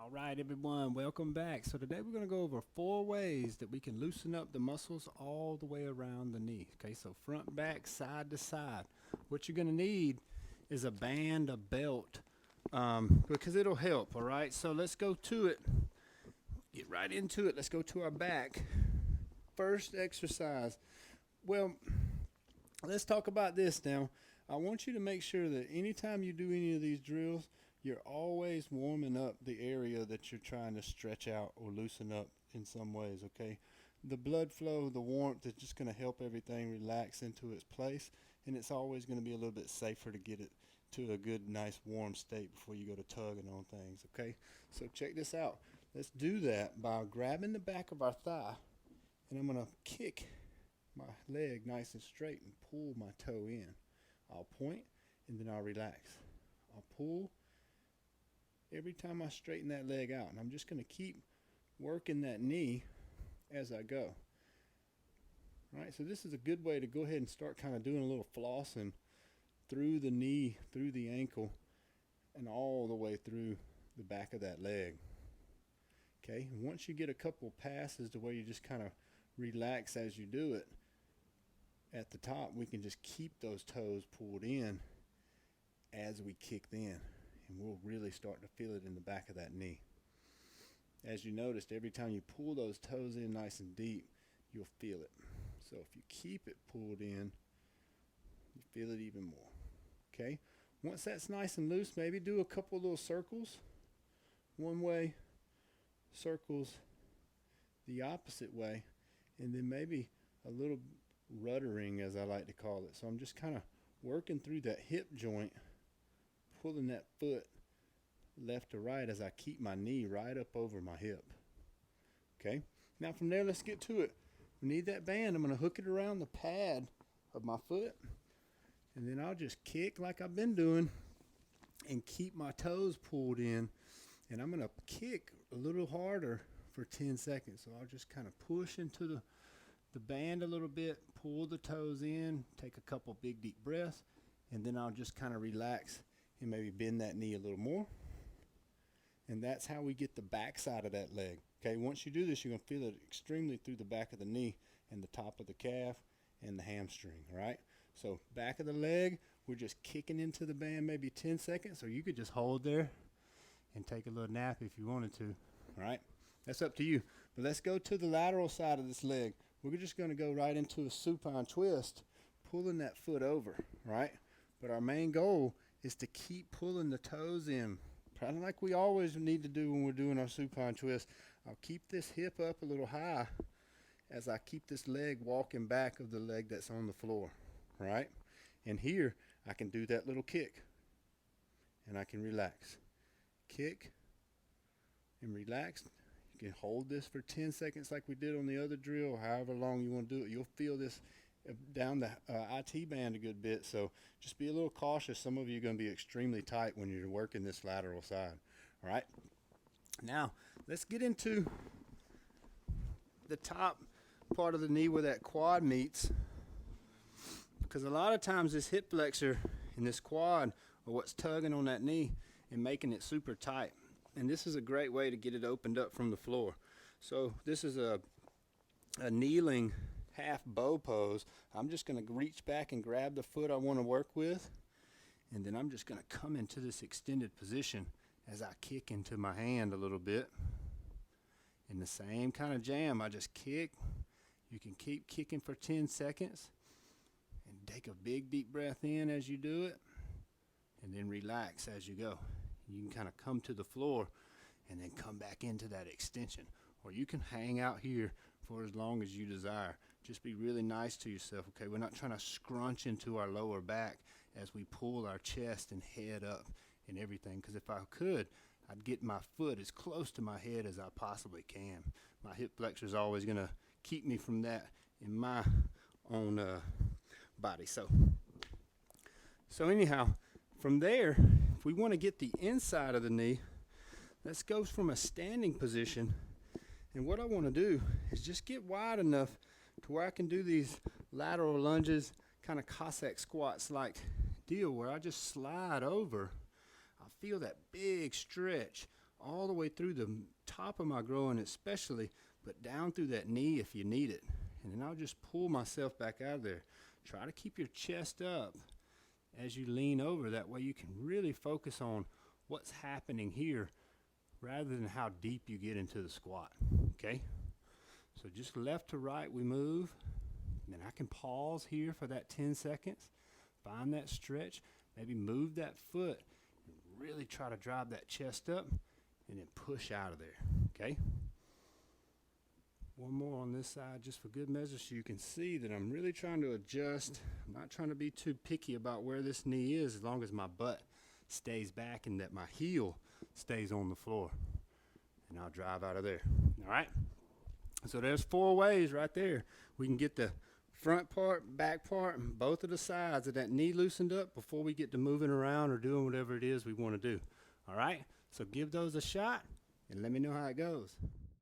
All right, everyone, welcome back. So today we're going to go over 4 ways that we can loosen up the muscles all the way around the knee. Okay, so front, back, side to side. What you're going to need is a band, a belt, because it'll help. All right, so let's go to it. Get right into it. Let's go to our back. First exercise. Well, let's talk about this now. I want you to make sure that anytime you do any of these drills, you're always warming up the area that you're trying to stretch out or loosen up in some ways, okay? The blood flow, the warmth is just going to help everything relax into its place, and it's always going to be a little bit safer to get it to a good, nice, warm state before you go to tugging on things, okay? So check this out. Let's do that by grabbing the back of our thigh, and I'm going to kick my leg nice and straight and pull my toe in. I'll point, and then I'll relax. I'll pull every time I straighten that leg out, and I'm just going to keep working that knee as I go. All right, so this is a good way to go ahead and start kind of doing a little flossing through the knee, through the ankle, and all the way through the back of that leg. Okay, and once you get a couple passes to where you just kind of relax as you do it, at the top we can just keep those toes pulled in as we kick in. And we'll really start to feel it in the back of that knee. As you noticed, every time you pull those toes in nice and deep, you'll feel it. So if you keep it pulled in, you feel it even more. Okay? Once that's nice and loose, maybe do a couple little circles. One way, circles the opposite way, and then maybe a little ruddering, as I like to call it. So I'm just kind of working through that hip joint, pulling that foot left to right as I keep my knee right up over my hip. Okay, now from there, let's get to it. We need that band. I'm going to hook it around the pad of my foot, and then I'll just kick like I've been doing and keep my toes pulled in, and I'm going to kick a little harder for 10 seconds. So I'll just kind of push into the band a little bit, pull the toes in, take a couple big deep breaths, and then I'll just kind of relax and maybe bend that knee a little more. And that's how we get the back side of that leg. Okay, once you do this, you're going to feel it extremely through the back of the knee and the top of the calf and the hamstring, all right? So back of the leg, we're just kicking into the band maybe 10 seconds, or you could just hold there and take a little nap if you wanted to, all right? That's up to you. But let's go to the lateral side of this leg. We're just going to go right into a supine twist, pulling that foot over, right? But our main goal is to keep pulling the toes in, kind of like we always need to do when we're doing our supine twist. I'll keep this hip up a little high as I keep this leg walking back of the leg that's on the floor, right? And here, I can do that little kick, and I can relax. Kick and relax. You can hold this for 10 seconds like we did on the other drill, however long you want to do it. You'll feel this down the IT band a good bit, so just be a little cautious. Some of you are going to be extremely tight when you're working this lateral side. All right, now let's get into the top part of the knee where that quad meets, because a lot of times this hip flexor and this quad are what's tugging on that knee and making it super tight, and this is a great way to get it opened up from the floor. So this is a kneeling half bow pose. I'm just going to reach back and grab the foot I want to work with, and then I'm just going to come into this extended position as I kick into my hand a little bit. In the same kind of jam, I just kick. You can keep kicking for 10 seconds and take a big deep breath in as you do it, and then relax as you go. You can kind of come to the floor and then come back into that extension, or you can hang out here for as long as you desire. Just be really nice to yourself, okay? We're not trying to scrunch into our lower back as we pull our chest and head up and everything, because if I could, I'd get my foot as close to my head as I possibly can. My hip flexor is always going to keep me from that in my own body. So anyhow, from there, if we want to get the inside of the knee, let's go from a standing position. And what I want to do is just get wide enough to where I can do these lateral lunges, kind of Cossack squats like deal, where I just slide over. I feel that big stretch all the way through the top of my groin especially, but down through that knee if you need it. And then I'll just pull myself back out of there. Try to keep your chest up as you lean over. That way you can really focus on what's happening here rather than how deep you get into the squat, okay? So just left to right we move. And then I can pause here for that 10 seconds. Find that stretch. Maybe move that foot. And really try to drive that chest up. And then push out of there, okay? One more on this side just for good measure so you can see that I'm really trying to adjust. I'm not trying to be too picky about where this knee is as long as my butt stays back and that my heel stays on the floor. And I'll drive out of there, all right? So there's 4 ways right there. We can get the front part, back part, and both of the sides of that knee loosened up before we get to moving around or doing whatever it is we want to do. All right? So give those a shot and let me know how it goes.